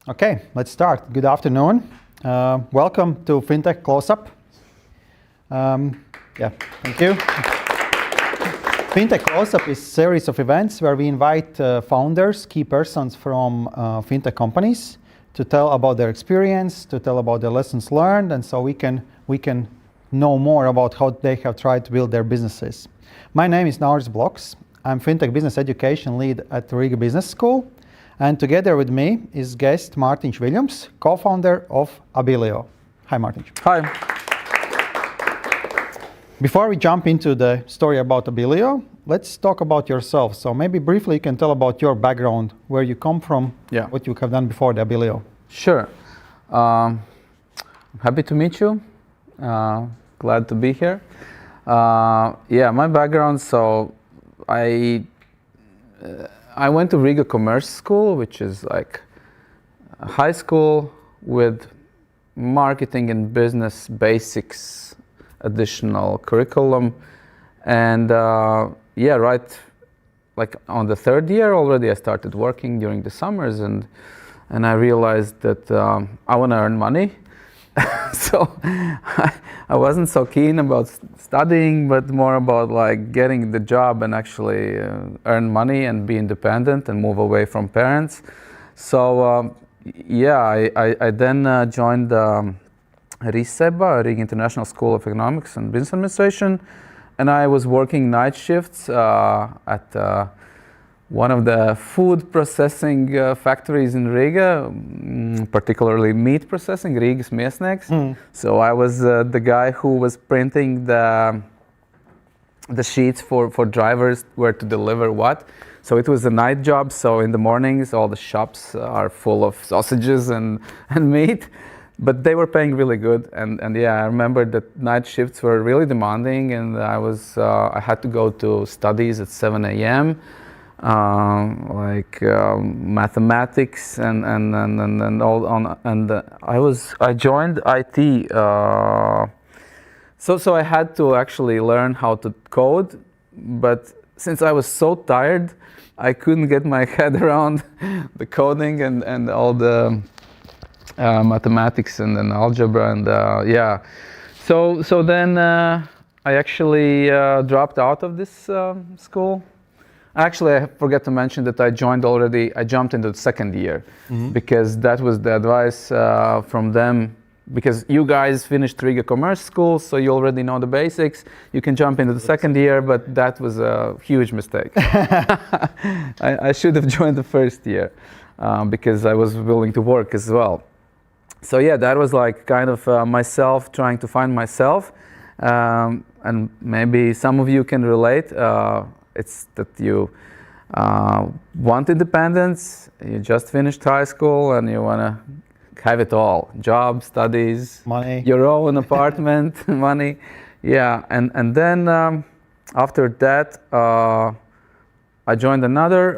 Okay, let's start. Good afternoon. Welcome to FinTech Close-Up. Thank you. FinTech Close-Up is a series of events where we invite founders, key persons from FinTech companies to tell about their experience, to tell about their lessons learned, and so we can know more about how they have tried to build their businesses. My name is Nauris Bloks. I'm FinTech Business Education Lead at Riga Business School. And together with me is guest Mārtiņš Viļums, co-founder of Abillio. Hi, Mārtiņš. Hi. Before we jump into the story about Abillio, let's talk about yourself. So maybe briefly you can tell about your background, where you come from, what you have done before the Abillio. Sure. Happy to meet you. Glad to be here. My background, so I went to Riga Commerce School, which is like a high school with marketing and business basics, additional curriculum. And right like on the third year already I started working during the summers and I realized that I want to earn money. So I wasn't so keen about studying, but more about like getting the job and actually earn money and be independent and move away from parents. So I then joined RISEBA, Riga International School of Economics and Business Administration, and I was working night shifts at one of the food processing factories in Riga, particularly meat processing, Riga's Miesnieks. So I was the guy who was printing the sheets for drivers where to deliver what. So it was a night job, so in the mornings all the shops are full of sausages and meat, but they were paying really good. And I remember that night shifts were really demanding, and I had to go to studies at 7 a.m. Mathematics and all on, and I joined IT. So I had to actually learn how to code, but since I was so tired, I couldn't get my head around the coding and all the mathematics and algebra and So then I actually dropped out of this school. Actually, I forgot to mention that I jumped into the second year because that was the advice from them. Because you guys finished Riga Commerce School, so you already know the basics. You can jump into the second year, but that was a huge mistake. I should have joined the first year because I was willing to work as well. So that was like kind of myself trying to find myself. And maybe some of you can relate. It's that you want independence, you just finished high school and you want to have it all. Job, studies, money, your own apartment, money. And then after that, I joined another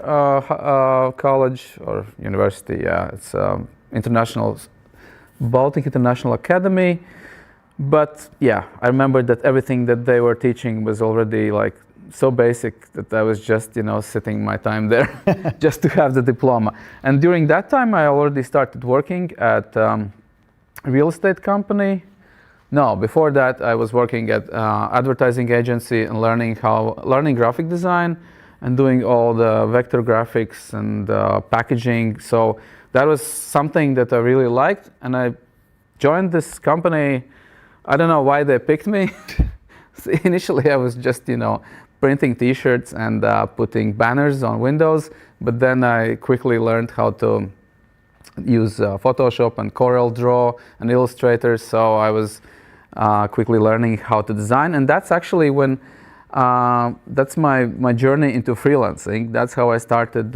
college or university. It's Baltic International Academy. But I remember that everything that they were teaching was already like so basic that I was just, sitting my time there just to have the diploma. And during that time, I already started working at a real estate company. No, before that, I was working at advertising agency and learning graphic design and doing all the vector graphics and packaging. So that was something that I really liked. And I joined this company. I don't know why they picked me. So initially, I was just, printing T-shirts and putting banners on windows, but then I quickly learned how to use Photoshop and CorelDRAW and Illustrator, so I was quickly learning how to design, and that's actually when, that's my journey into freelancing. That's how I started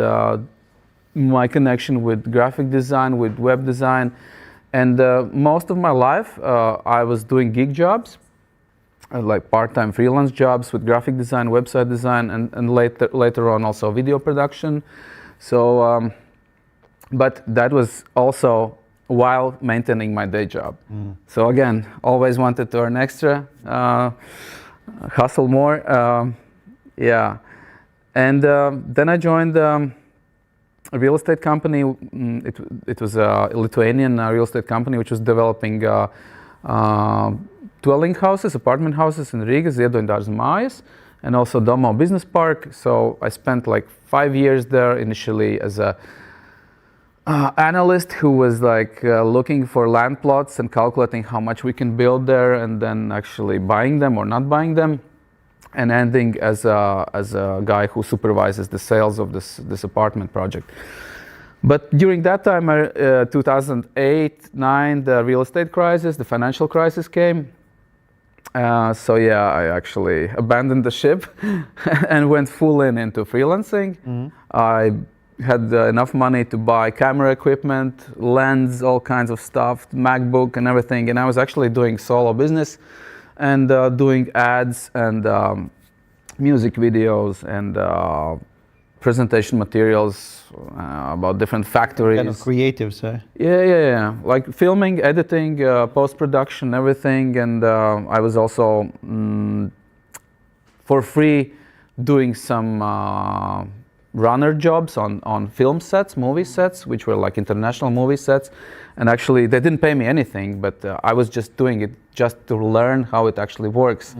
my connection with graphic design, with web design, and most of my life I was doing gig jobs, like part-time freelance jobs with graphic design, website design, and later on also video production. So, but that was also while maintaining my day job. So again, always wanted to earn extra, hustle more. And then I joined a real estate company. It was a Lithuanian real estate company which was developing dwelling houses, apartment houses in Riga, Ziedoņdārza mājas, and also Domo Business Park. So I spent like 5 years there initially as a analyst who was like looking for land plots and calculating how much we can build there, and then actually buying them or not buying them, and ending as a guy who supervises the sales of this apartment project. But during that time, 2008-9, the real estate crisis, the financial crisis came. So yeah, I actually abandoned the ship and went full into freelancing. I had enough money to buy camera equipment, lens, all kinds of stuff, MacBook and everything. And I was actually doing solo business and doing ads and music videos and presentation materials about different factories. Kind of creatives, eh? Yeah. Like filming, editing, post-production, everything. And I was also, for free, doing some runner jobs on film sets, movie sets, which were like international movie sets. And actually, they didn't pay me anything, but I was just doing it just to learn how it actually works.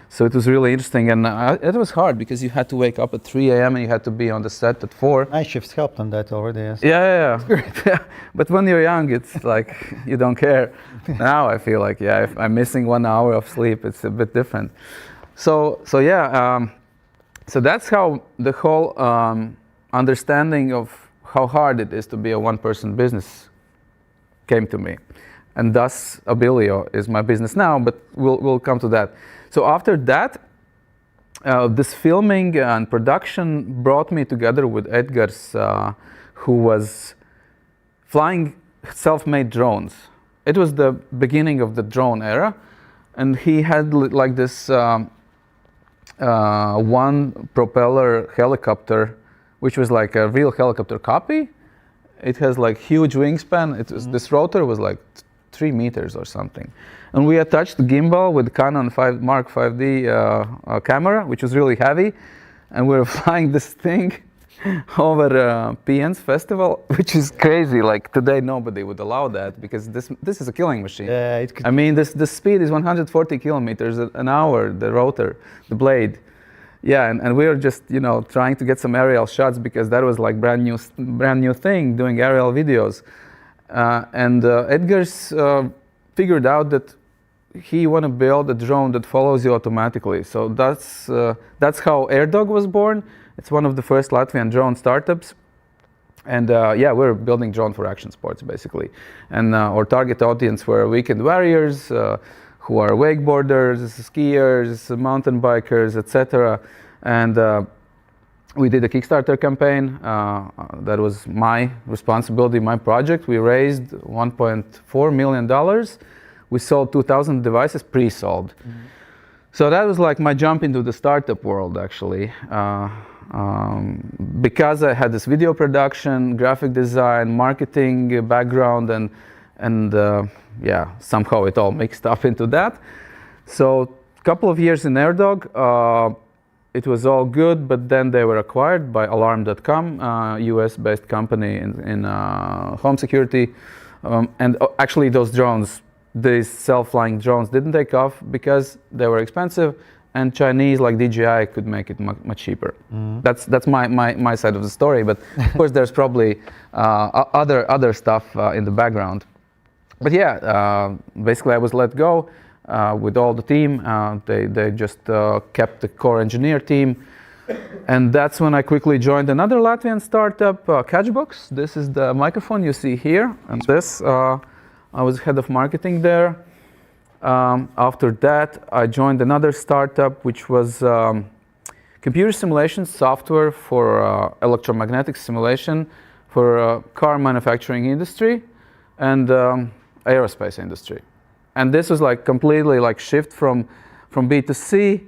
So it was really interesting, and it was hard because you had to wake up at 3 a.m. and you had to be on the set at 4. Night shifts helped on that already, yes. Yeah. But when you're young, it's like you don't care. Now I feel like, yeah, if I'm missing 1 hour of sleep, it's a bit different. So that's how the whole understanding of how hard it is to be a one-person business came to me. And thus, Abillio is my business now, but we'll come to that. So after that, this filming and production brought me together with Edgars, who was flying self-made drones. It was the beginning of the drone era, and he had like this one propeller helicopter, which was like a real helicopter copy. It has like huge wingspan. This rotor was like 3 meters or something. And we attached the gimbal with Canon Mark 5D camera, which was really heavy. And we were flying this thing over PN's festival, which is crazy. Like today, nobody would allow that because this is a killing machine. Yeah, I mean, the speed is 140 kilometers an hour, the rotor, the blade. Yeah, and we were just, trying to get some aerial shots because that was like brand new thing, doing aerial videos. And Edgars figured out that he want to build a drone that follows you automatically. So that's how AirDog was born. It's one of the first Latvian drone startups. And we're building drone for action sports, basically. And our target audience were weekend warriors, who are wakeboarders, skiers, mountain bikers, etc. And we did a Kickstarter campaign. That was my responsibility, my project. We raised $1.4 million. We sold 2,000 devices pre-sold. So that was like my jump into the startup world, actually. Because I had this video production, graphic design, marketing background, and somehow it all mixed up into that. So a couple of years in AirDog, it was all good, but then they were acquired by Alarm.com, US-based company in home security. And actually those drones, these self-flying drones didn't take off because they were expensive, and Chinese like DJI could make it much cheaper. That's my side of the story, but of course there's probably other stuff in the background. But basically I was let go with all the team. They just kept the core engineer team. And that's when I quickly joined another Latvian startup, Catchbox. This is the microphone you see here. And this, I was head of marketing there. After that, I joined another startup, which was computer simulation software for electromagnetic simulation for car manufacturing industry and aerospace industry. And this was like completely like shift from B2C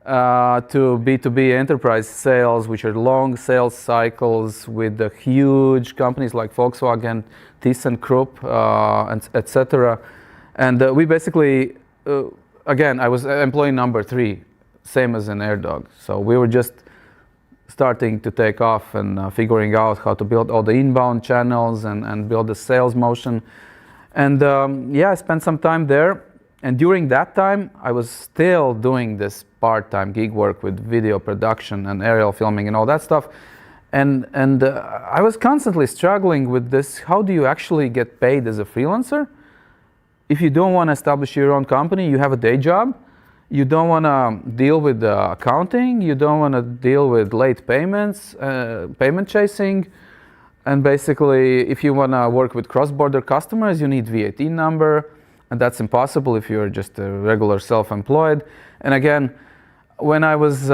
to B2B enterprise sales, which are long sales cycles with the huge companies like Volkswagen, ThyssenKrupp, and etc. And we basically, again, I was employee number 3, same as in AirDog. So we were just starting to take off and figuring out how to build all the inbound channels and build the sales motion. And I spent some time there. And during that time, I was still doing this part-time gig work with video production and aerial filming and all that stuff. And I was constantly struggling with this. How do you actually get paid as a freelancer? If you don't want to establish your own company, you have a day job. You don't want to deal with accounting. You don't want to deal with late payments, payment chasing. And basically, if you want to work with cross-border customers, you need VAT number. And that's impossible if you're just a regular self-employed. And again, when I left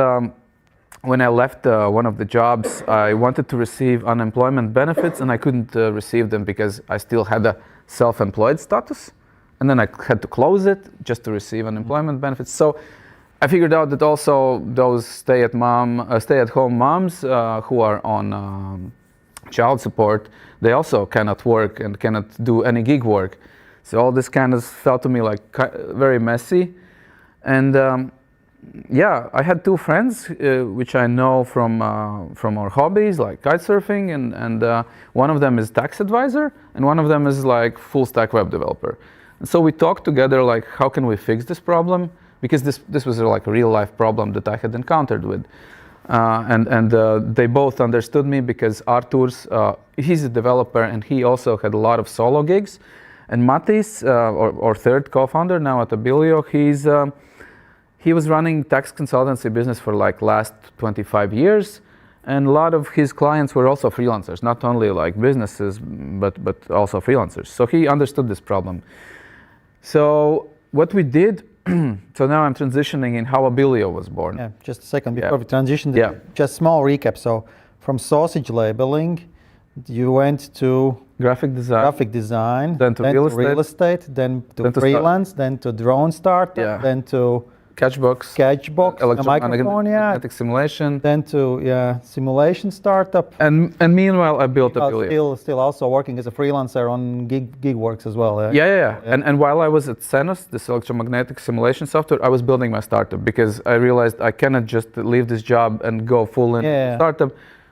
one of the jobs, I wanted to receive unemployment benefits, and I couldn't receive them because I still had a self-employed status. And then I had to close it just to receive unemployment benefits. So I figured out that also those stay-at-home moms who are on child support, they also cannot work and cannot do any gig work. So all this kind of felt to me like very messy. And I had two friends which I know from our hobbies, like kite surfing, and one of them is tax advisor, and one of them is like full stack web developer. And so we talked together, like, how can we fix this problem? Because this was like a real life problem that I had encountered with. They both understood me because Arturs, he's a developer and he also had a lot of solo gigs. And Mārtiņš, our third co-founder now at Abillio, he was running tax consultancy business for like last 25 years. And a lot of his clients were also freelancers, not only like businesses, but also freelancers. So he understood this problem. So what we did, so now I'm transitioning in how Abillio was born. Yeah, just a second before we transition. Just small recap. So from sausage labeling, you went to graphic design, then to real estate, then to freelance, then to drone startup, then to Sketchbox, electromagnetic simulation, then to simulation startup, and meanwhile I built Abillio. Still also working as a freelancer on gig works as well. Yeah. And while I was at Senos, this electromagnetic simulation software, I was building my startup because I realized I cannot just leave this job and go full in startup.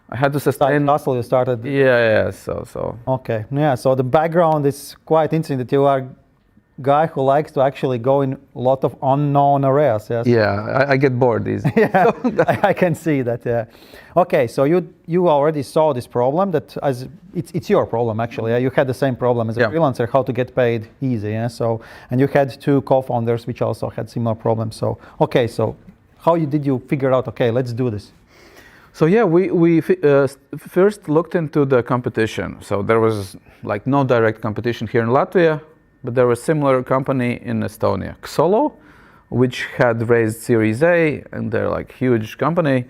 I had to sustain. Hustle you started. Yeah. So. Okay. Yeah. So the background is quite interesting that you are guy who likes to actually go in a lot of unknown areas. Yes. Yeah, I get bored easily. Yeah, I can see that. Yeah. Okay, so you already saw this problem that as it's your problem actually. Yeah? You had the same problem as a freelancer, how to get paid easy. Yeah. So and you had two co-founders which also had similar problems. So okay, so how did you figure out? Okay, let's do this. So we first looked into the competition. So there was like no direct competition here in Latvia. But there was a similar company in Estonia, Xolo, which had raised Series A, and they're like huge company.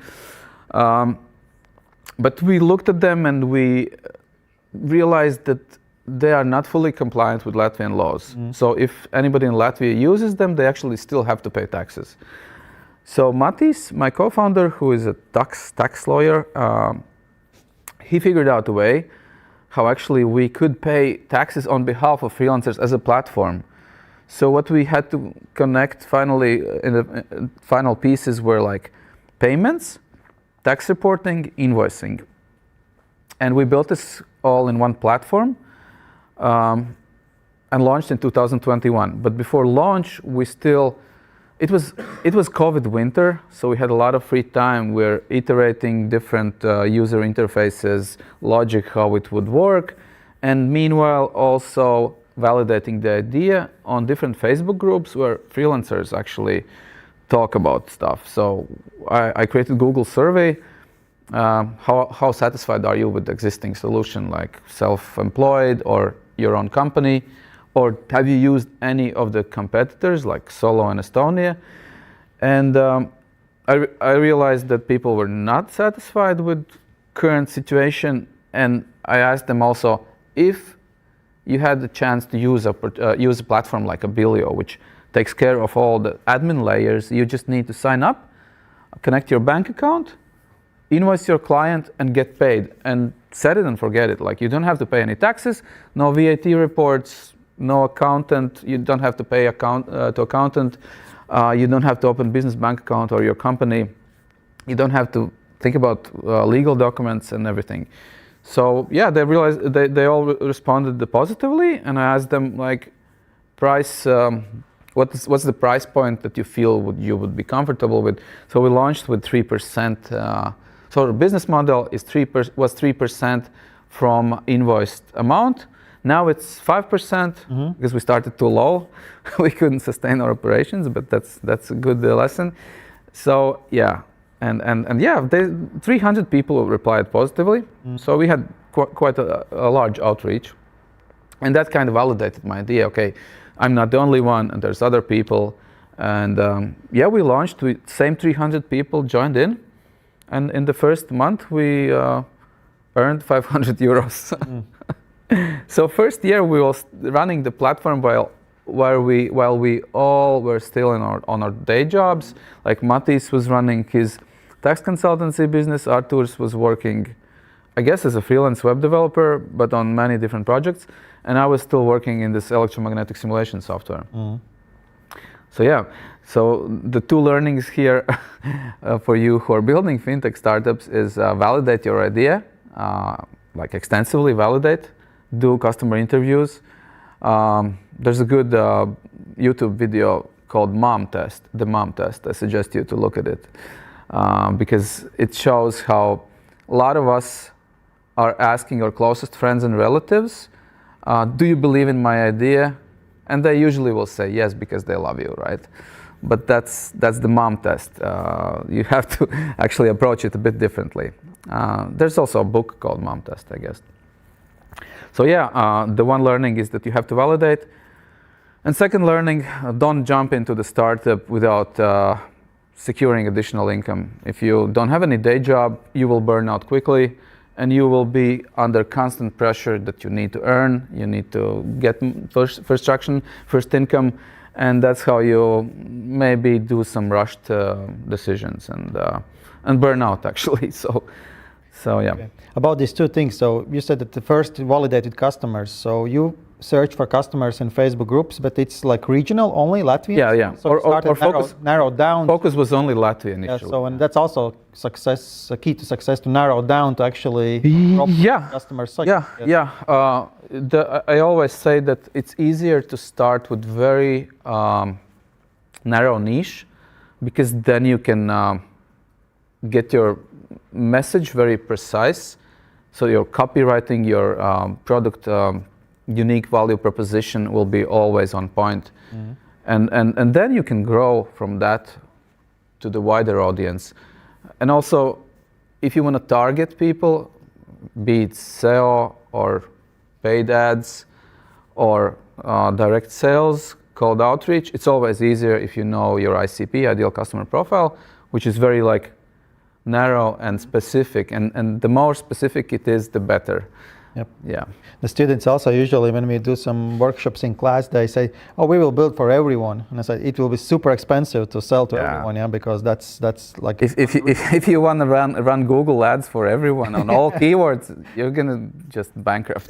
But we looked at them and we realized that they are not fully compliant with Latvian laws. So if anybody in Latvia uses them, they actually still have to pay taxes. So Mārtiņš, my co-founder, who is a tax lawyer, he figured out a way how actually we could pay taxes on behalf of freelancers as a platform. So what we had to connect finally in the final pieces were like payments, tax reporting, invoicing. And we built this all in one platform and launched in 2021. But before launch, it was COVID winter, so we had a lot of free time. We're iterating different user interfaces, logic, how it would work, and meanwhile also validating the idea on different Facebook groups where freelancers actually talk about stuff. So I created Google survey. How satisfied are you with the existing solution, like self-employed or your own company? Or have you used any of the competitors like Solo and Estonia? And I realized that people were not satisfied with current situation. And I asked them also, if you had the chance to use a platform like Abillio, which takes care of all the admin layers, you just need to sign up, connect your bank account, invoice your client, and get paid. And set it and forget it. Like, you don't have to pay any taxes, no VAT reports, no accountant, you don't have to pay to accountant, you don't have to open business bank account or your company, you don't have to think about legal documents and everything. So yeah, they realized they all responded positively, and I asked them like, price. What's the price point that you feel you would be comfortable with? So we launched with 3%. So the business model is was 3% from invoiced amount. Now it's 5% because we started too low. We couldn't sustain our operations, but that's a good lesson. So yeah, and yeah, 300 people replied positively. So we had quite a large outreach, and that kind of validated my idea. Okay, I'm not the only one, and there's other people. And yeah, we launched. Same 300 people joined in, and in the first month we earned 500 euros. So first year we were running the platform while we all were still on our day jobs. Like Mārtiņš was running his tax consultancy business. Artūrs was working, I guess, as a freelance web developer, but on many different projects. And I was still working in this electromagnetic simulation software. So yeah, so the two learnings here for you who are building fintech startups is validate your idea, like extensively validate, do customer interviews. There's a good YouTube video called Mom Test, the Mom Test. I suggest you to look at it because it shows how a lot of us are asking our closest friends and relatives, do you believe in my idea? And they usually will say yes because they love you, right? But that's the mom test. You have to actually approach it a bit differently. There's also a book called Mom Test, I guess. So yeah, the one learning is that you have to validate. And second learning, don't jump into the startup without securing additional income. If you don't have any day job, you will burn out quickly, and you will be under constant pressure that you need to earn, you need to get first traction, first income, and that's how you maybe do some rushed decisions and burn out actually. So yeah. Okay. About these two things, so you said that the first validated customers, so you search for customers in Facebook groups, but it's like regional only, Latvian? Yeah. So or focus, narrowed down. Focus was only Latvia initially. Yeah, so and that's also success, a key to success, to narrow down to actually customers. I always say that it's easier to start with very narrow niche, because then you can get your message very precise. So your copywriting, your product unique value proposition will be always on point. And then you can grow from that to the wider audience. And also, if you want to target people, be it SEO or paid ads or direct sales, cold outreach, it's always easier if you know your ICP, ideal customer profile, which is very like narrow and specific, and the more specific it is, the better. Yep. Yeah. The students also usually, when we do some workshops in class, they say, "Oh, we will build for everyone." And I said, "It will be super expensive to sell to everyone, yeah, because that's like." If you want to run Google ads for everyone on all keywords, you're gonna just bankrupt.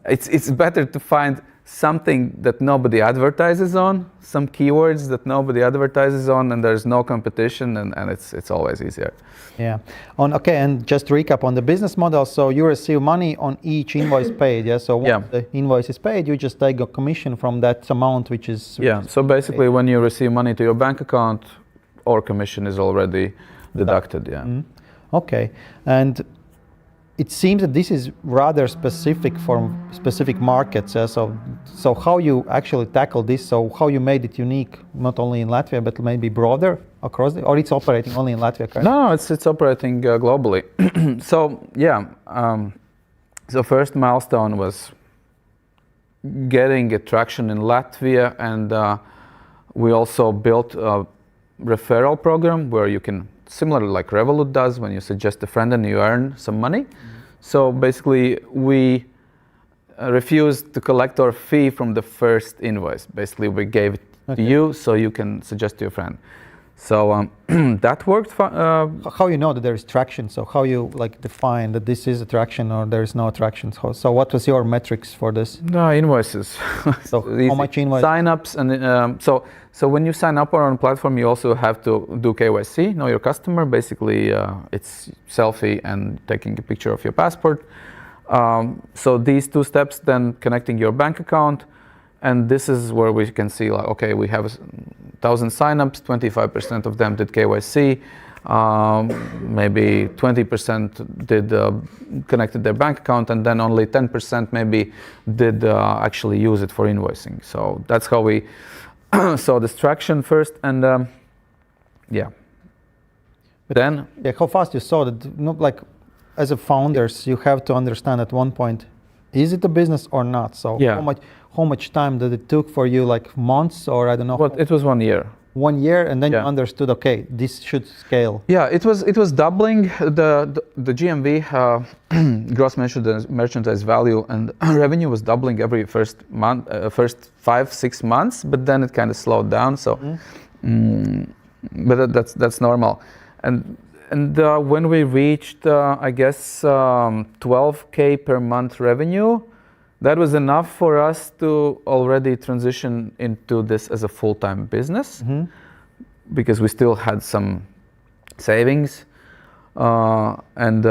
It's better to find something that nobody advertises on, some keywords that nobody advertises on, and there's no competition, and it's always easier. Yeah. Okay, and just to recap on the business model, so you receive money on each invoice paid, yeah? So once the invoice is paid, you just take a commission from that amount, which is... Yeah, so basically when you receive money to your bank account, our commission is already deducted, yeah. Okay, and it seems that this is rather specific for specific markets. So how you actually tackle this? So how you made it unique, not only in Latvia, but maybe broader across or it's operating only in Latvia? Correct? No, it's operating globally. So yeah, the first milestone was getting traction in Latvia, and we also built a referral program where you can, similar like Revolut does, when you suggest a friend and you earn some money. So basically, we refused to collect our fee from the first invoice. Basically, we gave it to you so you can suggest to your friend. So that worked. How you know that there is traction? So how you like define that this is attraction or there is no attraction? So what was your metrics for this? No, invoices. So how much invoice? Sign-ups, and so when you sign up on a platform, you also have to do KYC, know your customer. Basically, it's selfie and taking a picture of your passport. So these two steps, then connecting your bank account, and this is where we can see like, okay, we have 1,000 signups, 25% of them did KYC, maybe 20% did connected their bank account, and then only 10% maybe did actually use it for invoicing. So that's how we saw this traction first, and yeah. But then how fast you saw that? Like as a founders, you have to understand at one point, is it a business or not? So how much time did it took for you? Like months or I don't know. It was 1 year. 1 year, and then you understood, okay, this should scale. Yeah, it was doubling the GMV, gross merchandise value, and revenue was doubling every first 5-6 months, but then it kind of slowed down. So, but that's normal. And when we reached, I guess, 12K per month revenue, that was enough for us to already transition into this as a full-time business, because we still had some savings, and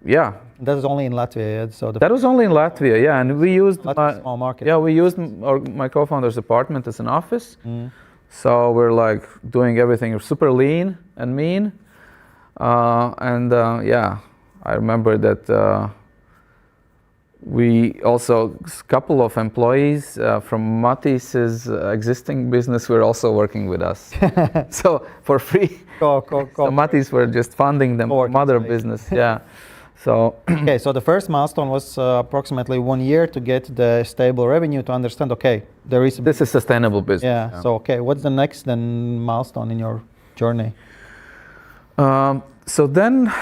yeah. That was only in Latvia, so that was only in Latvia, yeah. And we used small market. Yeah, we used my co-founder's apartment as an office. So we're like doing everything super lean and mean, and yeah, I remember that. We also, a couple of employees from Mārtiņš's existing business were also working with us. So for free. So Mārtiņš were just funding them from other business. Yeah. So okay, so the first milestone was approximately 1 year to get the stable revenue to understand, okay, there is this is sustainable business. Yeah. So okay, what's the next then milestone in your journey? So then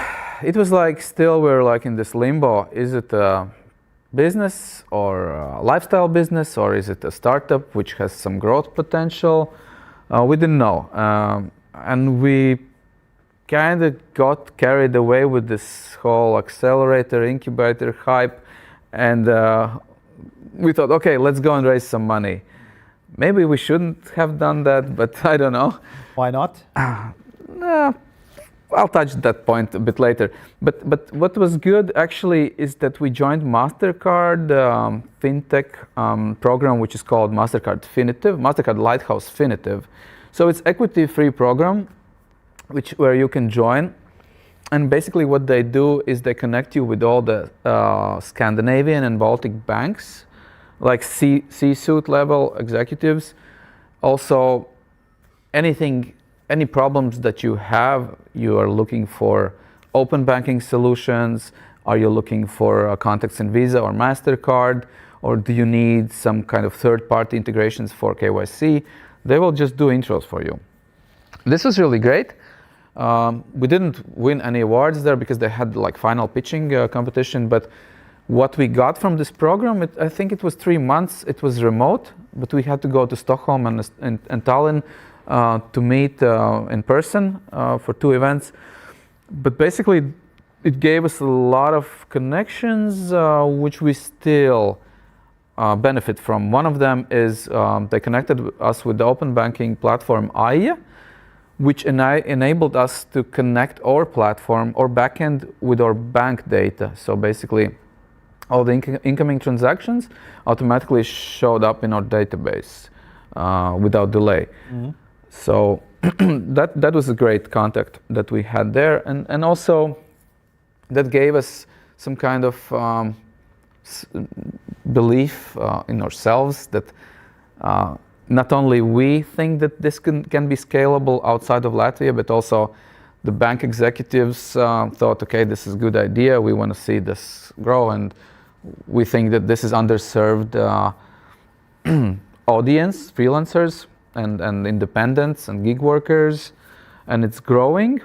it was like still we're like in this limbo. Is it a business or a lifestyle business, or is it a startup which has some growth potential? We didn't know, and we kind of got carried away with this whole accelerator incubator hype, and we thought, okay, let's go and raise some money. Maybe we shouldn't have done that, but I don't know. Why not? I'll touch that point a bit later. But what was good actually is that we joined MasterCard FinTech program, which is called MasterCard Finitive, MasterCard Lighthouse Finitive. So it's equity-free program, where you can join. And basically what they do is they connect you with all the Scandinavian and Baltic banks, like C-suite level executives. Also, any problems that you have, you are looking for open banking solutions, are you looking for contacts in Visa or MasterCard, or do you need some kind of third-party integrations for KYC? They will just do intros for you. This was really great. We didn't win any awards there because they had like final pitching competition, but what we got from this program, I think it was 3 months, it was remote, but we had to go to Stockholm and Tallinn to meet in person for 2 events. But basically it gave us a lot of connections which we still benefit from. One of them is they connected us with the open banking platform Aija, which enabled us to connect our platform or backend with our bank data. So basically all the incoming transactions automatically showed up in our database without delay. So that was a great contact that we had there, and also that gave us some kind of belief in ourselves that not only we think that this can be scalable outside of Latvia, but also the bank executives thought, okay, this is a good idea, we want to see this grow, and we think that this is underserved audience, freelancers, and independents and gig workers, and it's growing.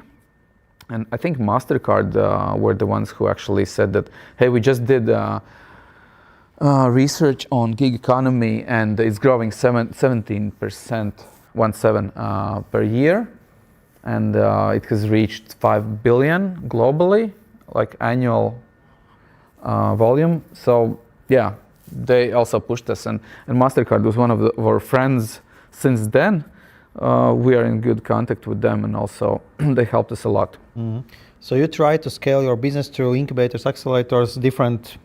And I think MasterCard were the ones who actually said that, hey, we just did research on gig economy and it's growing 17% per year, and it has reached 5 billion globally, like annual volume. So yeah, they also pushed us, and MasterCard was one of our friends since then. We are in good contact with them, and also they helped us a lot. So you try to scale your business through incubators, accelerators, different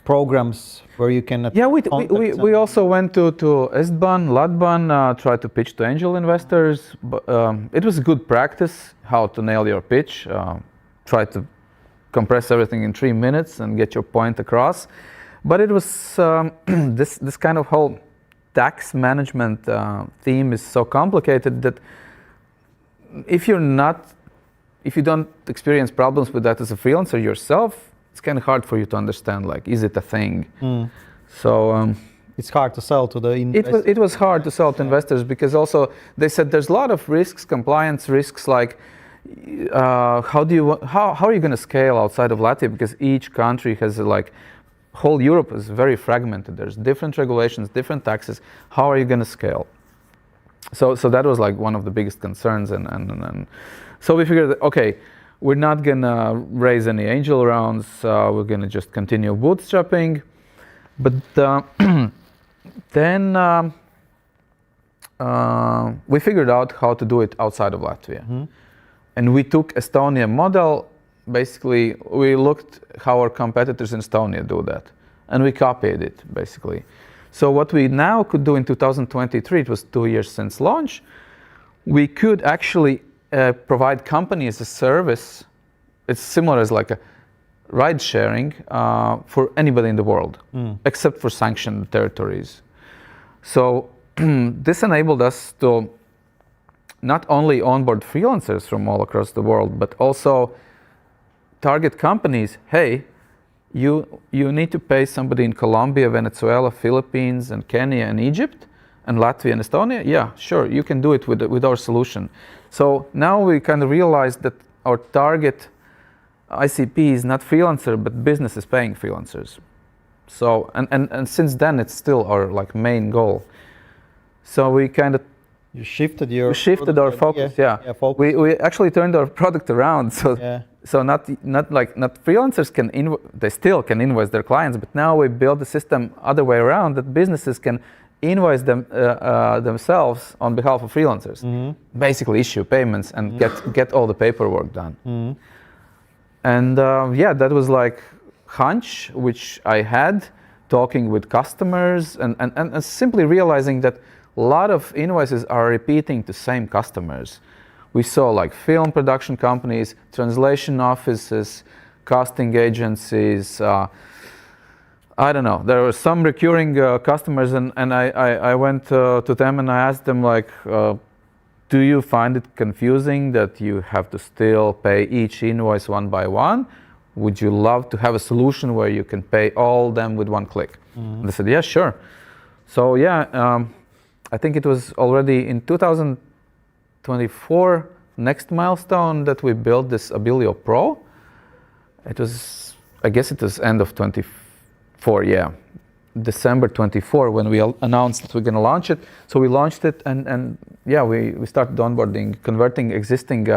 programs where you can. Yeah, we also went to Estban, Latban, tried to pitch to angel investors. But it was good practice how to nail your pitch. Try to compress everything in 3 minutes and get your point across. But it was this kind of whole tax management theme is so complicated that if you don't experience problems with that as a freelancer yourself, it's kind of hard for you to understand, like, is it a thing? So it's hard to sell to the investors. It was hard to sell to investors, because also they said there's a lot of risks, compliance risks, like how are you going to scale outside of Latvia, because each country has like whole Europe is very fragmented. There's different regulations, different taxes. How are you going to scale? So that was like one of the biggest concerns, and so we figured that, okay, we're not gonna raise any angel rounds. We're gonna just continue bootstrapping. But then we figured out how to do it outside of Latvia, and we took Estonia model. Basically, we looked how our competitors in Estonia do that, and we copied it basically. So what we now could do in 2023, it was 2 years since launch, we could actually provide company as a service. It's similar as like a ride sharing for anybody in the world, except for sanctioned territories. So this enabled us to not only onboard freelancers from all across the world, but also target companies. Hey, you need to pay somebody in Colombia, Venezuela, Philippines, and Kenya, and Egypt, and Latvia and Estonia. Yeah, sure, you can do it with our solution. So now we kind of realized that our target ICP is not freelancer, but businesses paying freelancers. So and since then it's still our like main goal. So we kind of shifted our focus. Focus. We actually turned our product around. So not freelancers they still can invoice their clients, but now we build the system other way around, that businesses can invoice themselves on behalf of freelancers. Basically issue payments and get all the paperwork done. And that was like hunch which I had talking with customers and simply realizing that a lot of invoices are repeating the same customers. We saw like film production companies, translation offices, casting agencies. I don't know. There were some recurring customers, and I went to them and I asked them, like, do you find it confusing that you have to still pay each invoice one by one? Would you love to have a solution where you can pay all them with one click? They said, yeah, sure. So I think it was already in 2024, next milestone, that we built this Abillio Pro. I guess it was end of 24, December 24 when we announced that we're going to launch it. So we launched it, and we started onboarding, converting existing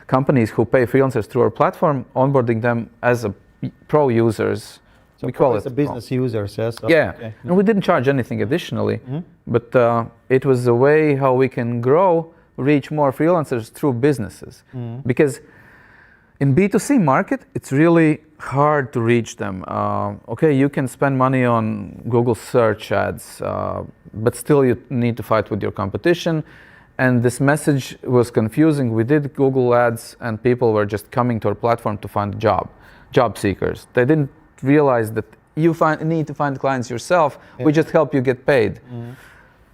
companies who pay freelancers through our platform, onboarding them as pro users. So we call it the business users, yes. Okay. And we didn't charge anything additionally, but it was a way how we can reach more freelancers through businesses. Because in B2C market, it's really hard to reach them. Okay, you can spend money on Google search ads, but still you need to fight with your competition. And this message was confusing. We did Google ads and people were just coming to our platform to find a job seekers. They didn't realize that you need to find clients yourself. We just help you get paid.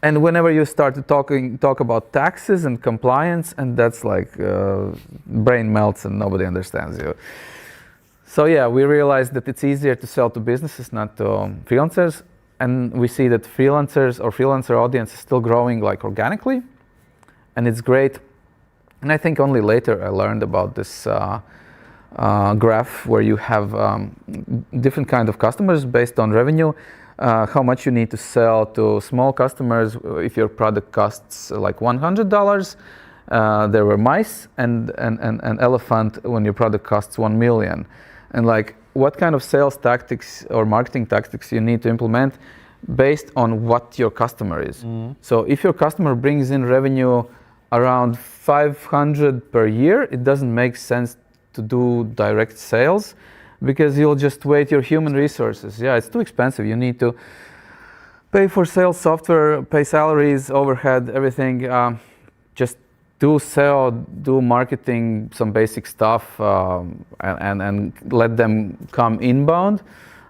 And whenever you start to talk about taxes and compliance, and that's like brain melts and nobody understands you. So we realized that it's easier to sell to businesses, not to freelancers. And we see that freelancers or freelancer audience is still growing like organically, and it's great. And I think only later I learned about this graph where you have different kind of customers based on revenue. how much you need to sell to small customers. If your product costs like $100, there were mice and an elephant when your product costs 1 million. And like what kind of sales tactics or marketing tactics you need to implement based on what your customer is. So if your customer brings in revenue around 500 per year, it doesn't make sense to do direct sales because you'll just waste your human resources. Yeah, it's too expensive. You need to pay for sales software, pay salaries, overhead, everything. Just do SEO, do marketing, some basic stuff, and let them come inbound.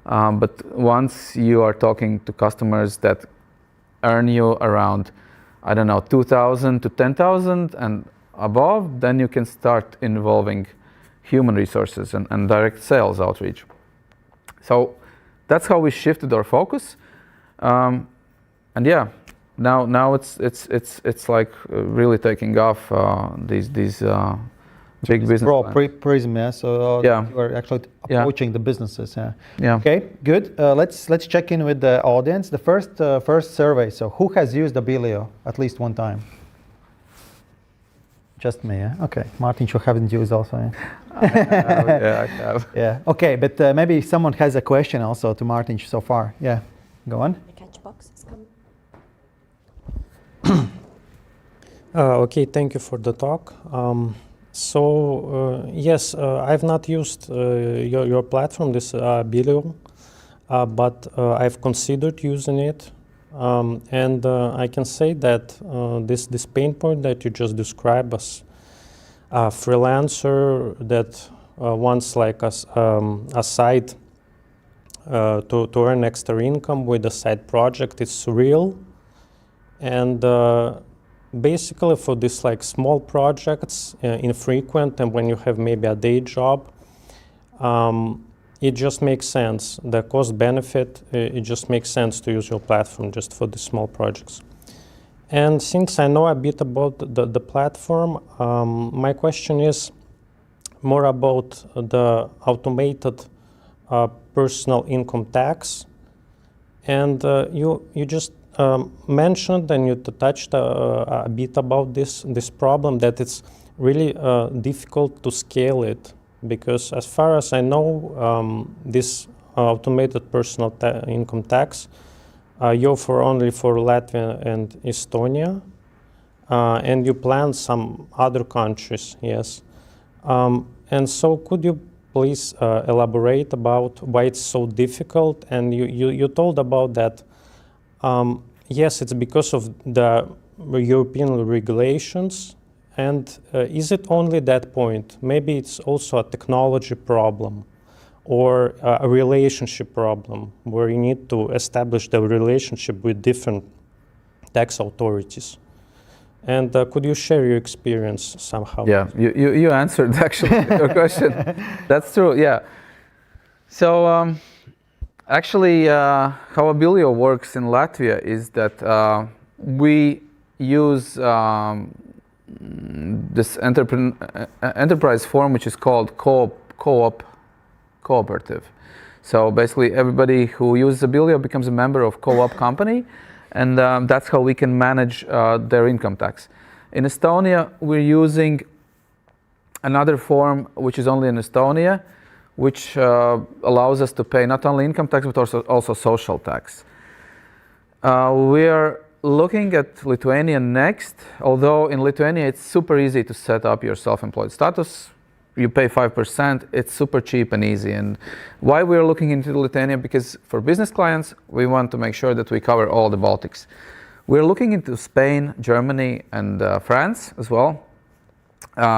But once you are talking to customers that earn you around, I don't know, 2,000 to 10,000 and above, then you can start involving human resources and direct sales outreach. So that's how we shifted our focus. And yeah, now it's like really taking off these big business. Prism, yeah. So yeah. you are actually approaching the businesses. Yeah. Yeah. Okay, good. Let's check in with the audience. The first survey. So who has used Abillio at least one time? Just me. Yeah. Okay. Mārtiņš, you haven't used also. Yeah. I have. Yeah. Okay, but maybe someone has a question also to Mārtiņš so far. Yeah. Go on. The catch box is coming. Okay, thank you for the talk. Yes, I've not used your platform, this Abillio, but I've considered using it. And I can say that this pain point that you just described as a freelancer that wants like a side to earn extra income with a side project is real. And basically for these like small projects, infrequent, and when you have maybe a day job, it just makes sense. The cost benefit, it just makes sense to use your platform just for the small projects. And since I know a bit about the platform, my question is more about the automated personal income tax. And you just mentioned and you touched a bit about this problem, that it's really difficult to scale it. Because as far as I know, this automated personal income tax, you offer only for Latvia and Estonia, and you plan some other countries, yes. And so could you please elaborate about why it's so difficult? And you told about that, yes, it's because of the European regulations. And is it only that point? Maybe it's also a technology problem or a relationship problem where you need to establish the relationship with different tax authorities. And could you share your experience somehow? Yeah, you answered actually your question. That's true, yeah. So actually how Abillio works in Latvia is that we use this enterprise form, which is called cooperative. So basically everybody who uses Abillio becomes a member of co-op company, and that's how we can manage their income tax. In Estonia, we're using another form which is only in Estonia, which allows us to pay not only income tax but also social tax. We are looking at Lithuania next, although in Lithuania it's super easy to set up your self-employed status. You pay 5%, it's super cheap and easy. And why we're looking into Lithuania? Because for business clients, we want to make sure that we cover all the Baltics. We're looking into Spain, Germany, and France as well.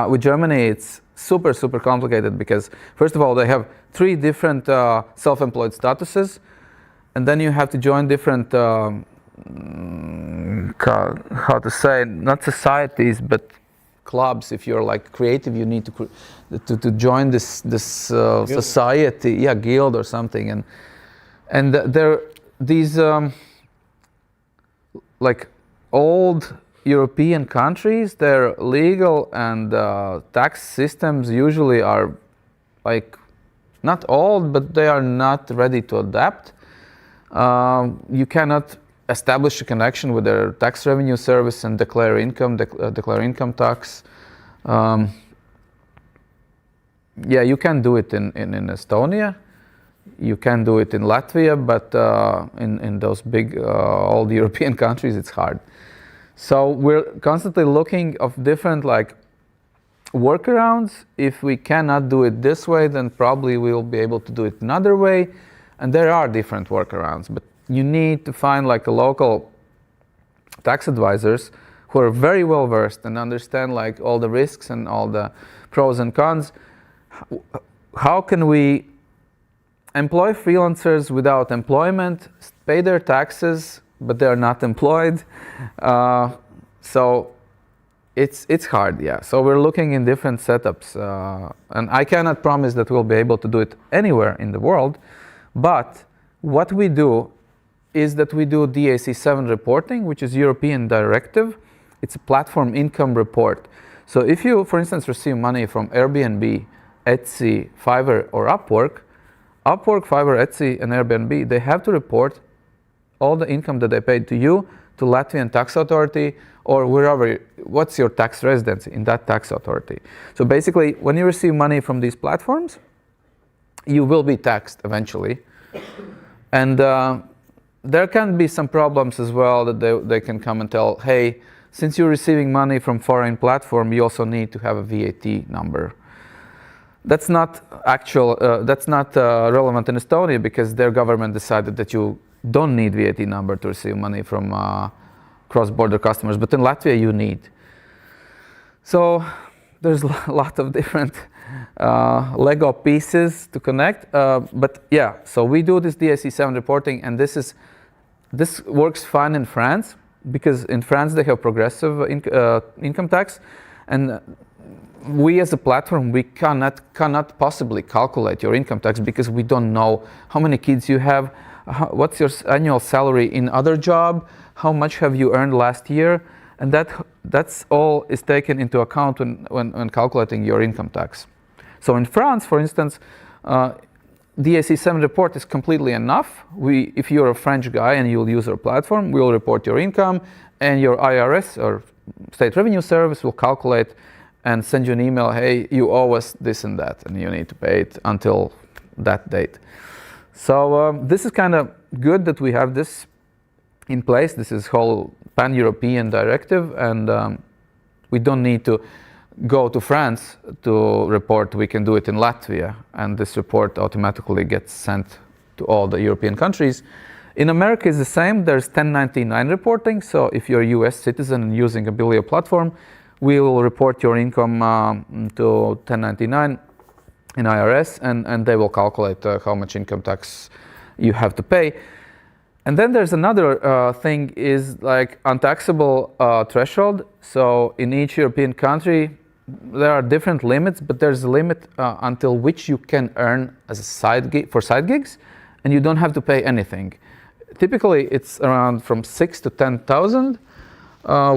With Germany, it's super complicated because, first of all, they have 3 different self-employed statuses, and then you have to join different how to say, not societies, but clubs. If you're like creative, you need to join this society, yeah, guild or something. And there these like old European countries, their legal and tax systems usually are like not old, but they are not ready to adapt. You cannot establish a connection with their tax revenue service and declare income, declare income tax. Yeah, you can do it in Estonia. You can do it in Latvia, but in those big old European countries, it's hard. So we're constantly looking of different like workarounds. If we cannot do it this way, then probably we'll be able to do it another way. And there are different workarounds, but you need to find like a local tax advisors who are very well versed and understand like all the risks and all the pros and cons. How can we employ freelancers without employment, pay their taxes, but they're not employed? So it's hard, yeah. So we're looking in different setups, and I cannot promise that we'll be able to do it anywhere in the world. But what we do is that we do DAC7 reporting, which is European directive. It's a platform income report. So if you, for instance, receive money from Airbnb, Etsy, Fiverr, or Upwork, Fiverr, Etsy, and Airbnb, they have to report all the income that they paid to you, to Latvian tax authority, or wherever, what's your tax residency in that tax authority. So basically, when you receive money from these platforms, you will be taxed eventually. And there can be some problems as well that they can come and tell, hey, since you're receiving money from foreign platform, you also need to have a VAT number. That's not relevant in Estonia because their government decided that you don't need VAT number to receive money from cross-border customers, but in Latvia you need. So there's a lot of different Lego pieces to connect, but yeah. So we do this DAC7 reporting, and this works fine in France because in France they have progressive income tax, and we as a platform, we cannot possibly calculate your income tax because we don't know how many kids you have, what's your annual salary in other job, how much have you earned last year, and that's all is taken into account when calculating your income tax. So in France, for instance, DAC7 report is completely enough. If you're a French guy and you'll use our platform, we'll report your income, and your IRS or State Revenue Service will calculate and send you an email, hey, you owe us this and that, and you need to pay it until that date. So this is kind of good that we have this in place. This is whole pan-European directive, and we don't need to go to France to report. We can do it in Latvia, and this report automatically gets sent to all the European countries. In America, it's the same. There's 1099 reporting. So if you're a US citizen and using Abillio platform, we will report your income to 1099 in IRS, and they will calculate how much income tax you have to pay. And then there's another thing is like untaxable threshold. So in each European country, there are different limits, but there's a limit until which you can earn as a side gigs, and you don't have to pay anything. Typically, it's around from 6 to 10,000.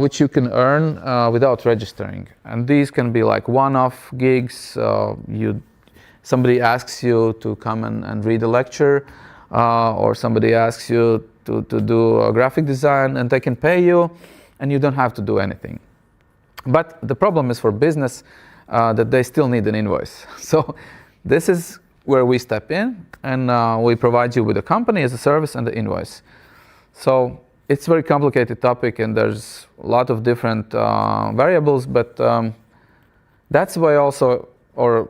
Which you can earn without registering, and these can be like one-off gigs. Somebody asks you to come and read a lecture, or somebody asks you to do a graphic design, and they can pay you, and you don't have to do anything. But the problem is for business that they still need an invoice. So this is where we step in, and we provide you with a company as a service and the invoice. So it's a very complicated topic, and there's a lot of different variables, but that's why also our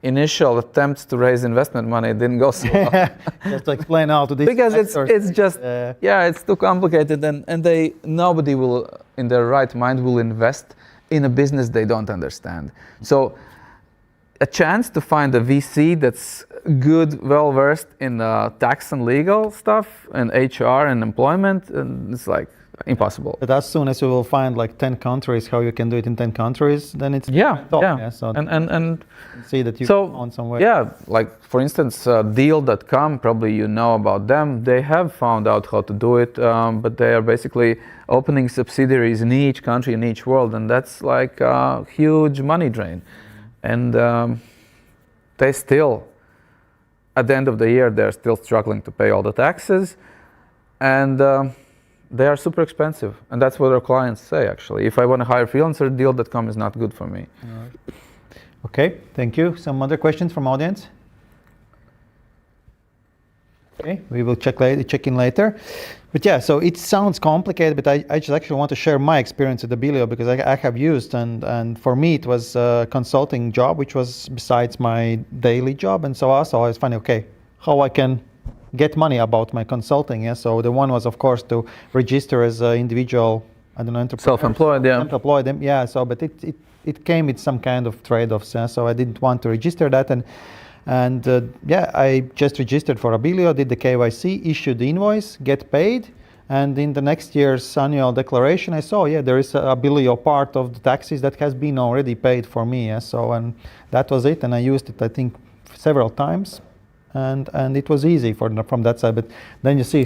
initial attempts to raise investment money didn't go so well. Just to explain how to this. Because it's just, it's too complicated, and nobody will, in their right mind, will invest in a business they don't understand. So a chance to find a VC that's good, well-versed in tax and legal stuff and HR and employment, and it's like impossible. But as soon as you will find like 10 countries, how you can do it in 10 countries, then it's top. So and see that you found some way. Yeah, like for instance, Deal.com, probably you know about them. They have found out how to do it, but they are basically opening subsidiaries in each country, in each world, and that's like a huge money drain. And they still at the end of the year, they're still struggling to pay all the taxes, and they are super expensive. And that's what our clients say, actually. If I want to hire freelancer, deal.com is not good for me. All right. Okay, thank you. Some other questions from audience? Okay, we will check in later. But yeah, so it sounds complicated, but I just actually want to share my experience at Abillio because I have used, and for me it was a consulting job, which was besides my daily job. And so also I was finding, okay, how I can get money about my consulting. Yeah, so the one was, of course, to register as an individual, I don't know, entrepreneur. Self-employed, yeah. Self-employed, yeah. So, but it came with some kind of trade-offs. Yeah? So I didn't want to register that, and yeah, I just registered for Abillio, did the KYC, issued the invoice, get paid, and in the next year's annual declaration, I saw, yeah, there is a Abillio part of the taxes that has been already paid for me. Yeah? So, and that was it, and I used it, I think, several times. And it was easy from that side, but then you see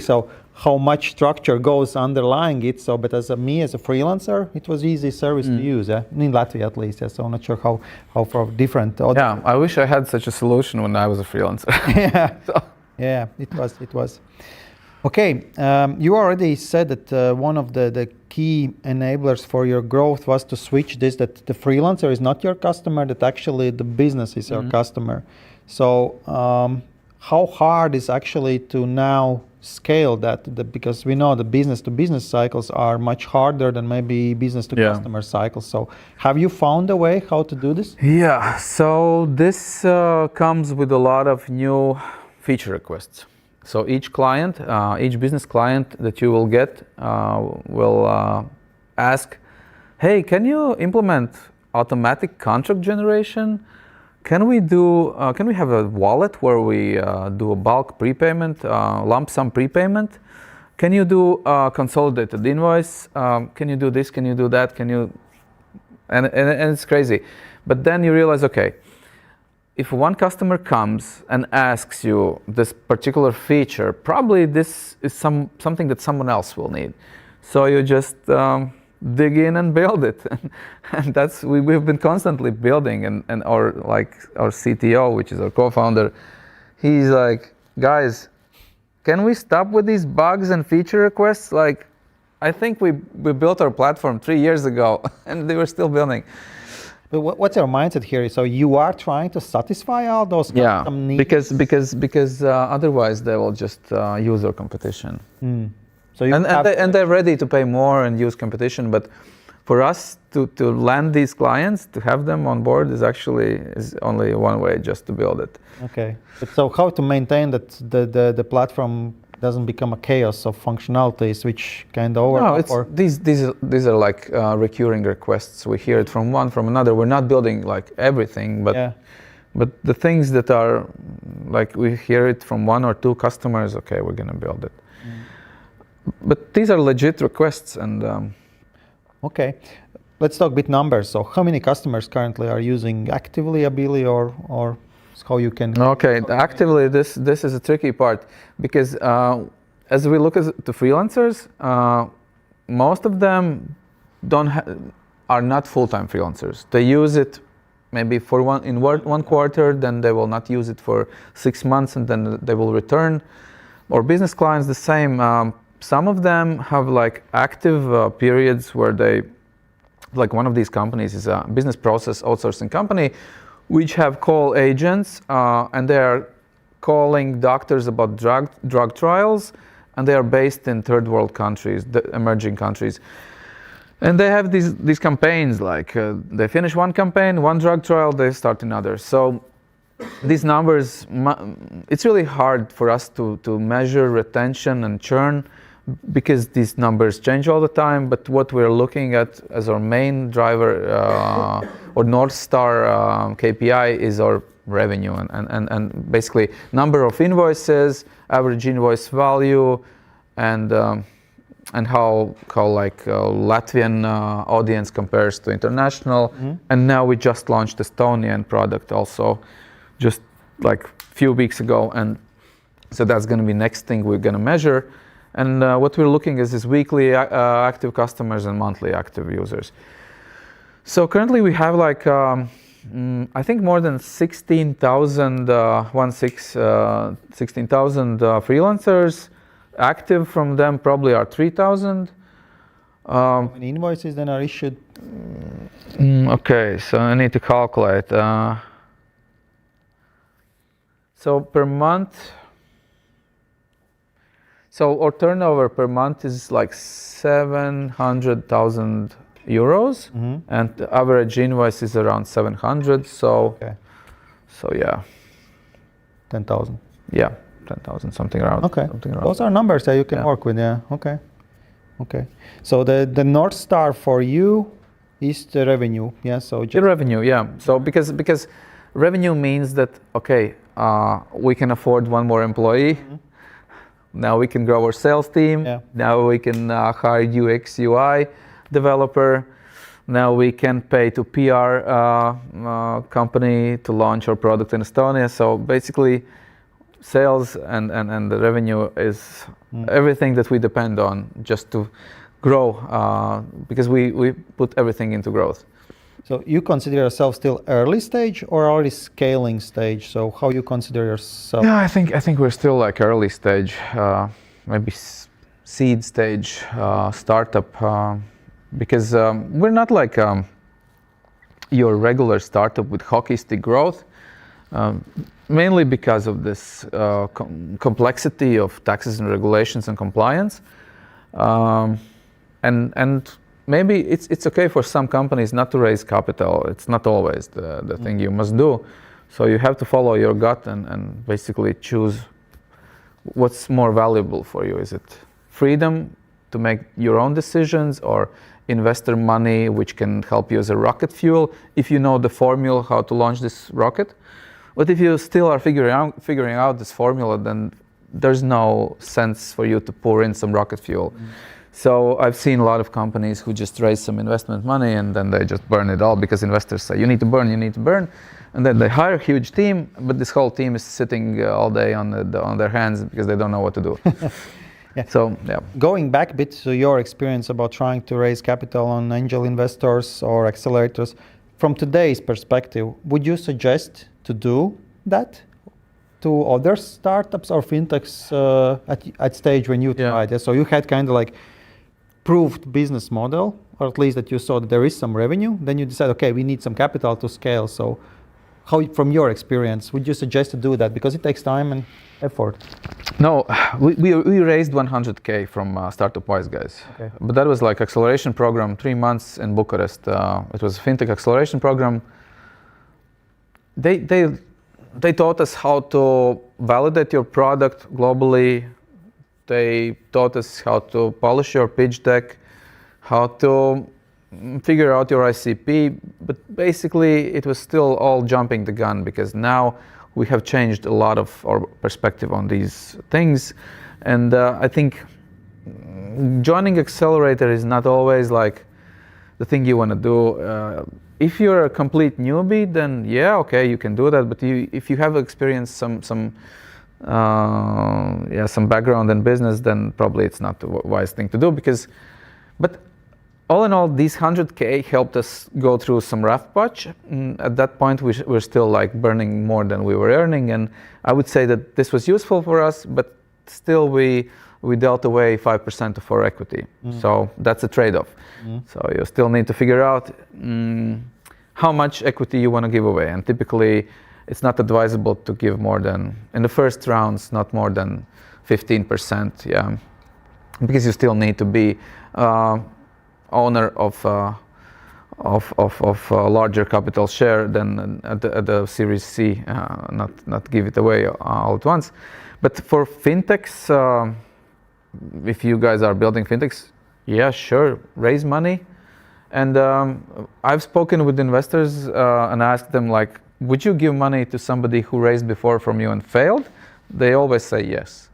how much structure goes underlying it. So, but as a freelancer, it was easy service to use, in Latvia at least. So I'm not sure how for different. Yeah, I wish I had such a solution when I was a freelancer. Yeah, yeah, it was. Okay, you already said that one of the key enablers for your growth was to switch this, that the freelancer is not your customer, that actually the business is your customer. So how hard is actually to now scale that? Because we know the business-to-business cycles are much harder than maybe business-to-customer cycles. So have you found a way how to do this? Yeah, so this comes with a lot of new feature requests. So each client, each business client that you will get will ask, hey, can you implement automatic contract generation? Can we have a wallet where we do a bulk prepayment, lump sum prepayment? Can you do consolidated invoice? Can you do this? Can you do that? And it's crazy. But then you realize, okay, if one customer comes and asks you this particular feature, probably this is something that someone else will need. So you just dig in and build it, and that's we've been constantly building. And our CTO, which is our co-founder, he's like, guys, can we stop with these bugs and feature requests? Like, I think we built our platform 3 years ago, and they were still building. But what's your mindset here? So you are trying to satisfy all those custom needs? because otherwise they will just use our competition. So and they're ready to pay more and use competition, but for us to land these clients, to have them on board is only one way, just to build it. Okay. But so how to maintain that the platform doesn't become a chaos of functionalities which kind of overlap? No, these are like recurring requests. We hear it from one, from another. We're not building like everything, but the things that are like we hear it from one or two customers, okay, we're gonna build it. But these are legit requests, and okay, let's talk a bit numbers. So how many customers currently are using actively Abillio, or how you can? Okay, actively, this is a tricky part, because as we look at the freelancers, most of them are not full-time freelancers. They use it maybe for one quarter, then they will not use it for 6 months, and then they will return. Or business clients, the same. Some of them have like active periods where they, like one of these companies is a business process outsourcing company, which have call agents, and they are calling doctors about drug trials, and they are based in third world countries, the emerging countries. And they have these campaigns, like they finish one campaign, one drug trial, they start another. So these numbers, it's really hard for us to measure retention and churn, because these numbers change all the time. But what we're looking at as our main driver or North Star KPI is our revenue, and basically number of invoices, average invoice value, and how like Latvian audience compares to international. And now we just launched Estonian product also, just like a few weeks ago, and so that's going to be next thing we're going to measure. And what we're looking at is weekly active customers and monthly active users. So currently we have like I think more than 16,000 16,000 freelancers. Active from them probably are 3,000. How many invoices then are issued? Okay, so I need to calculate. So per month, so our turnover per month is like 700,000 euros, and the average invoice is around 700. So, Okay. so yeah, 10,000. yeah, 10,000 something around. Okay. Something around. Those are numbers that you can Yeah. work with. Yeah. Okay. Okay. So the North Star for you is the revenue. Yeah. So The just, revenue, yeah. So because revenue means that okay, we can afford one more employee. Now we can grow our sales team. Yeah. Now we can hire UX UI developer. Now we can pay to PR company to launch our product in Estonia. So basically, sales and the revenue is everything that we depend on just to grow, because we put everything into growth. so you consider yourself still early stage or already scaling stage? So how you consider yourself? Yeah, I think we're still like early stage, maybe seed stage, startup, because we're not like your regular startup with hockey stick growth, mainly because of this complexity of taxes and regulations and compliance, and maybe it's okay for some companies not to raise capital. It's not always the thing you must do. So you have to follow your gut and basically choose what's more valuable for you. Is it freedom to make your own decisions, or investor money which can help you as a rocket fuel if you know the formula how to launch this rocket? But if you still are figuring out this formula, then there's no sense for you to pour in some rocket fuel. So I've seen a lot of companies who just raise some investment money and then they just burn it all because investors say you need to burn, and then they hire a huge team, but this whole team is sitting all day on their hands because they don't know what to do. Yeah. So yeah. Going back a bit to your experience about trying to raise capital on angel investors or accelerators, from today's perspective, would you suggest to do that to other startups or fintechs at stage when you tried it? So you had kind of like proved business model, or at least that you saw that there is some revenue, then you decide, okay, we need some capital to scale. So how, from your experience, would you suggest to do that? Because it takes time and effort. No, we raised 100K from Startup Wise guys. Okay. But that was like acceleration program, 3 months in Bucharest. It was a FinTech acceleration program. They taught us how to validate your product globally. They taught us how to polish your pitch deck, how to figure out your ICP, but basically it was still all jumping the gun because now we have changed a lot of our perspective on these things. And I think joining accelerator is not always like the thing you want to do. If you're a complete newbie, then yeah, okay, you can do that. But if you have experienced some background in business, then probably it's not the wise thing to do but all in all, these 100K helped us go through some rough patch. At that point, we're still like burning more than we were earning, and I would say that this was useful for us, but still we dealt away 5% of our equity. So that's a trade-off. So you still need to figure out how much equity you want to give away, and typically it's not advisable to give more than, in the first rounds, not more than 15%, yeah, because you still need to be owner of a larger capital share than at the Series C, not give it away all at once. But for fintechs, if you guys are building fintechs, yeah, sure, raise money. And I've spoken with investors and asked them like, would you give money to somebody who raised before from you and failed? They always say yes,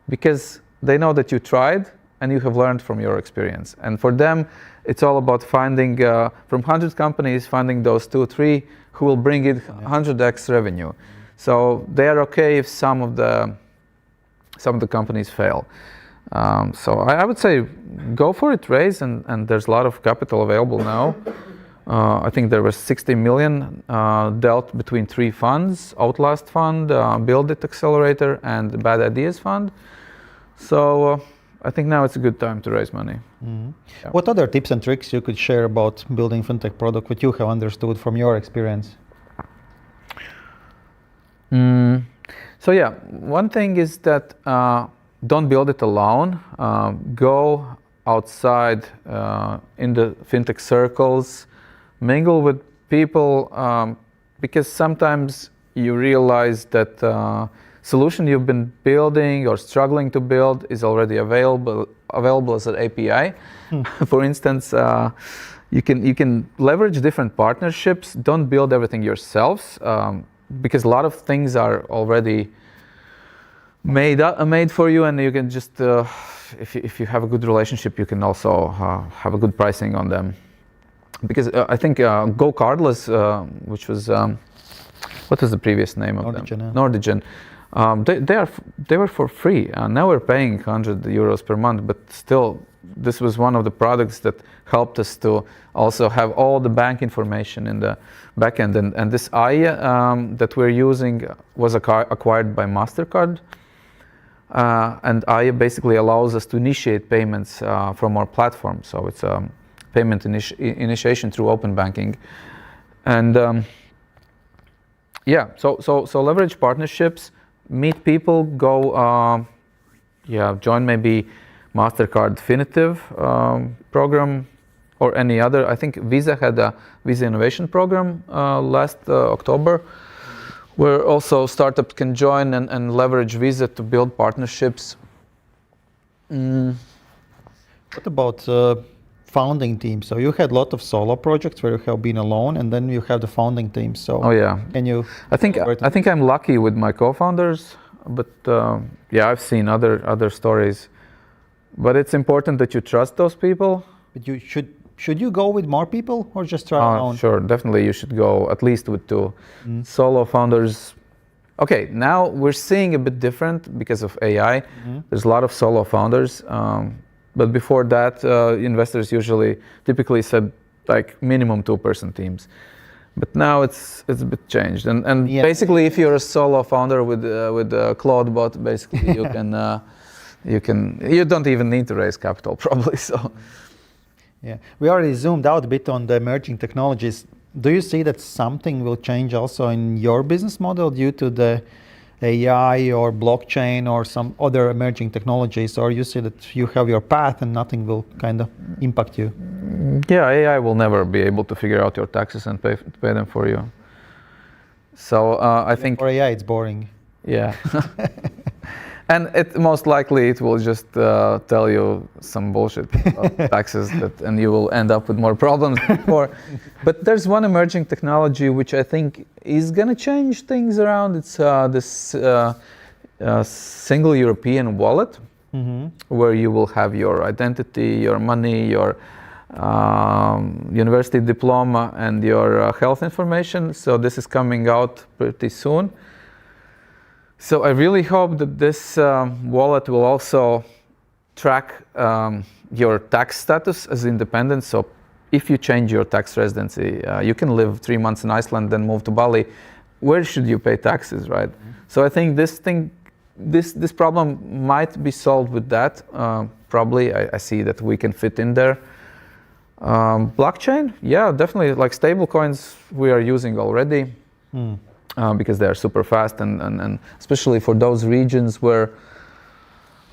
because they know that you tried and you have learned from your experience. And for them, it's all about finding, from 100 companies, finding those 2 or 3 who will bring it 100x revenue. So they are okay if some of the companies fail. So I would say go for it, raise, and there's a lot of capital available now. I think there was 60 million dealt between 3 funds: Outlast Fund, Build It Accelerator, and the Bad Ideas Fund. So I think now it's a good time to raise money. Yeah. What other tips and tricks you could share about building fintech product, what you have understood from your experience? So yeah, one thing is that don't build it alone. Go outside in the fintech circles, mingle with people, because sometimes you realize that solution you've been building or struggling to build is already available as an API. For instance, you can leverage different partnerships. Don't build everything yourselves, because a lot of things are already made for you, and you can just if you have a good relationship, you can also have a good pricing on them. Because I think Go Cardless, which was what was the previous name of Nordigen, them? yeah. Nordigen. They were for free. Now we're paying 100 euros per month, but still, this was one of the products that helped us to also have all the bank information in the backend. And this AI that we're using was acquired by MasterCard. And AI basically allows us to initiate payments from our platform. So it's payment initiation through open banking. And yeah, so leverage partnerships, meet people, go join maybe MasterCard Definitive program or any other. I think Visa had a Visa Innovation Program last October, where also startups can join and leverage Visa to build partnerships. What about founding team? So you had a lot of solo projects where you have been alone, and then you have the founding team. So oh yeah, can you? I think I'm lucky with my co-founders, but yeah, I've seen other stories. But it's important that you trust those people. But you should you go with more people or just try alone? Sure, definitely you should go at least with 2 solo founders. Okay, now we're seeing a bit different because of AI. There's a lot of solo founders. But before that, investors typically said like minimum 2-person teams. But now it's a bit changed. And yeah. Basically, if you're a solo founder with Claude bot, basically you don't even need to raise capital probably. So Yeah, we already zoomed out a bit on the emerging technologies. Do you see that something will change also in your business model due to the AI or blockchain or some other emerging technologies, or you see that you have your path and nothing will kind of impact you? Yeah, AI will never be able to figure out your taxes and pay them for you. So I think for AI it's boring. Yeah. And most likely it will just tell you some bullshit about taxes, and you will end up with more problems before. But there's one emerging technology which I think is going to change things around. It's this single European wallet, where you will have your identity, your money, your university diploma, and your health information. So this is coming out pretty soon. So I really hope that this wallet will also track your tax status as independent. So if you change your tax residency, you can live 3 months in Iceland, then move to Bali. Where should you pay taxes, right? So I think this problem might be solved with that. Probably, I see that we can fit in there. Blockchain, yeah, definitely. Like stable coins, we are using already. Because they are super fast, and especially for those regions where,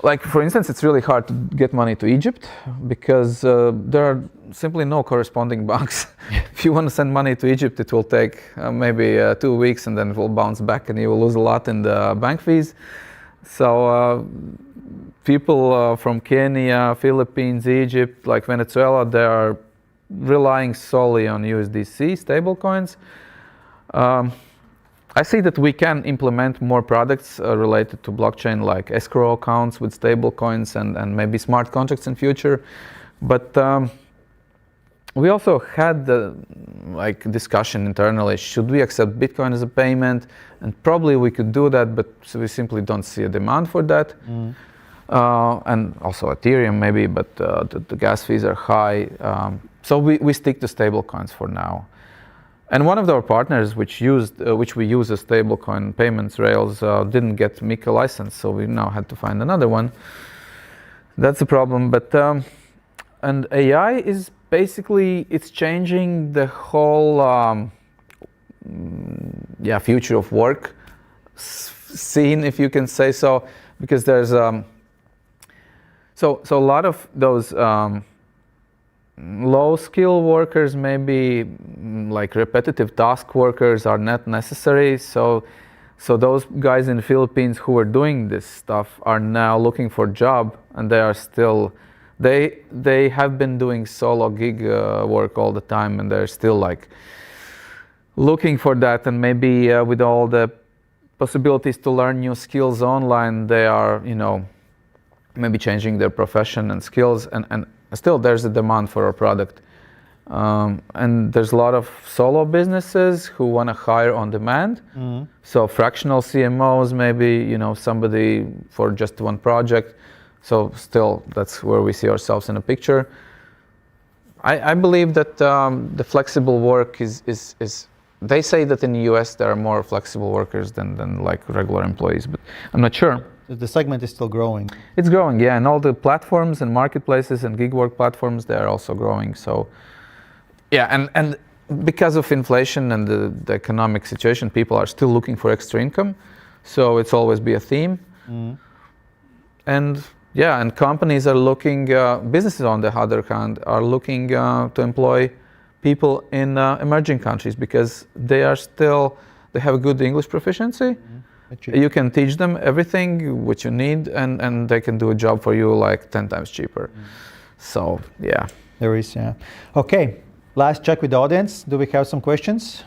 like for instance, it's really hard to get money to Egypt because there are simply no corresponding banks. If you want to send money to Egypt, it will take maybe 2 weeks, and then it will bounce back, and you will lose a lot in the bank fees. So people from Kenya, Philippines, Egypt, like Venezuela, they are relying solely on USDC stablecoins. I see that we can implement more products related to blockchain, like escrow accounts with stable coins and maybe smart contracts in future. But we also had the discussion internally, should we accept Bitcoin as a payment? And probably we could do that, but we simply don't see a demand for that. and also Ethereum maybe, but the gas fees are high. So we stick to stablecoins for now. And one of our partners, which we use as stablecoin payments rails, didn't get MiCA license, so we now had to find another one. That's a problem. But and AI is basically, it's changing the whole future of work scene, if you can say so, because there's so a lot of those low skill workers, maybe like repetitive task workers, are not necessary. So those guys in the Philippines who are doing this stuff are now looking for a job, and they are still, they have been doing solo gig work all the time, and they're still like looking for that. And maybe with all the possibilities to learn new skills online, they are, maybe changing their profession and skills, and still there's a demand for our product. And there's a lot of solo businesses who want to hire on demand. So fractional CMOs, maybe, somebody for just one project. So still, that's where we see ourselves in a picture. I believe that the flexible work is they say that in the US there are more flexible workers than like regular employees, but I'm not sure. The segment is still growing. It's growing, yeah, and all the platforms and marketplaces and gig work platforms, they are also growing. So yeah, and because of inflation and the economic situation, people are still looking for extra income. So it's always be a theme. And yeah, and companies are looking, businesses on the other hand, are looking to employ people in emerging countries because they have a good English proficiency. You can teach them everything what you need, and they can do a job for you like 10 times cheaper. So yeah. There is, yeah. Okay, last check with the audience. Do we have some questions?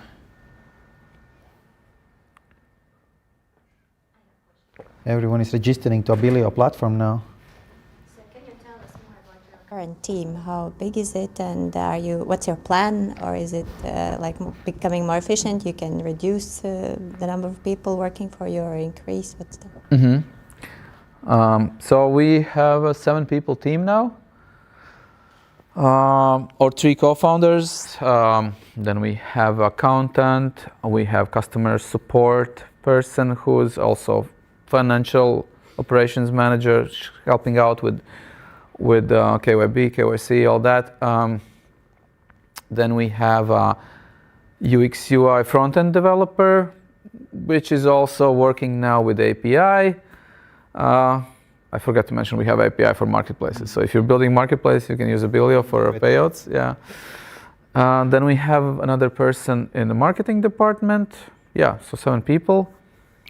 Everyone is registering to Abillio platform now. So can you tell us more about your current team? How big is it, and what's your plan? Or is it like becoming more efficient? You can reduce the number of people working for you or increase? What's the... So we have a 7-people team now, or 3 co-founders. Then we have accountant, we have customer support person who is also financial operations manager, helping out with KYB, KYC, all that. Then we have a UX UI front-end developer, which is also working now with API. I forgot to mention we have API for marketplaces. So if you're building marketplace, you can use Abillio for payouts. Yeah. Then we have another person in the marketing department. Yeah, so 7 people.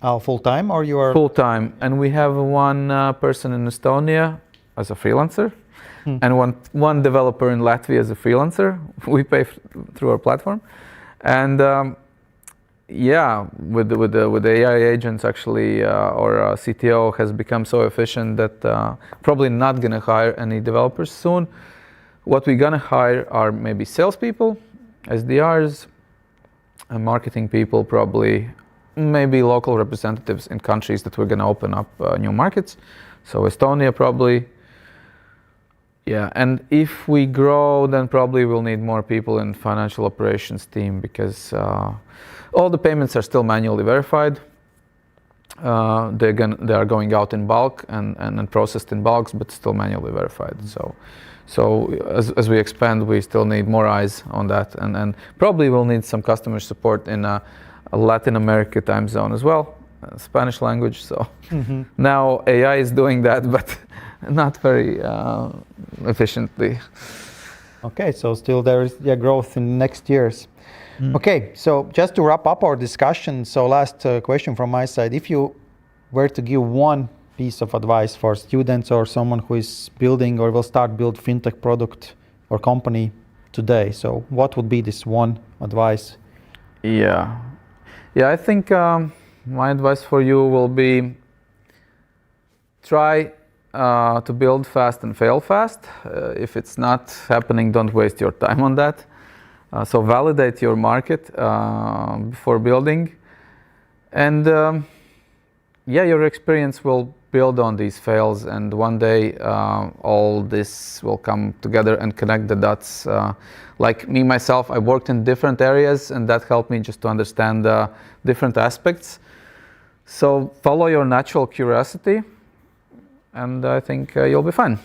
Full-time, or you are? Full-time. And we have one person in Estonia as a freelancer, and one developer in Latvia as a freelancer. We pay through our platform. And yeah, with the AI agents, actually, our CTO has become so efficient that probably not going to hire any developers soon. What we're going to hire are maybe salespeople, SDRs, and marketing people, probably maybe local representatives in countries that we're going to open up new markets. So Estonia probably. Yeah, and if we grow, then probably we'll need more people in financial operations team, because all the payments are still manually verified. They are going out in bulk and processed in bulks, but still manually verified. So as we expand, we still need more eyes on that, and probably we'll need some customer support in a Latin America time zone as well, Spanish language. So now AI is doing that, but not very efficiently. Okay, so still there is growth in next years. Okay, so just to wrap up our discussion, so last question from my side. If you were to give one piece of advice for students or someone who is building or will start build fintech product or company today, so what would be this one advice? Yeah, I think my advice for you will be try to build fast and fail fast. If it's not happening, don't waste your time on that. So validate your market before building, and yeah, your experience will build on these fails, and one day all this will come together and connect the dots. Like me myself, I worked in different areas, and that helped me just to understand different aspects. So follow your natural curiosity, and I think you'll be fine.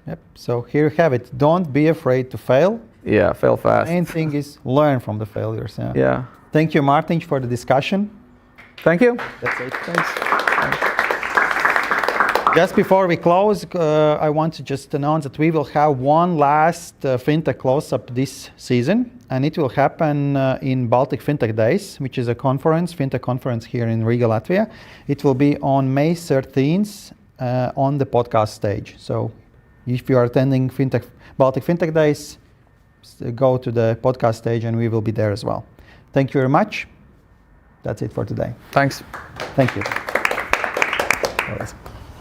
Yep. So here you have it. Don't be afraid to fail. Yeah, fail fast. Main thing is learn from the failures. Yeah. Yeah. Thank you, Mārtiņš, for the discussion. Thank you. That's it. Thanks. Just before we close, I want to just announce that we will have one last FinTech Close-Up this season, and it will happen in Baltic FinTech Days, which is a conference, FinTech conference here in Riga, Latvia. It will be on May 13th on the podcast stage. So if you are attending Baltic FinTech Days, go to the podcast stage and we will be there as well. Thank you very much. That's it for today. Thanks. Thank you.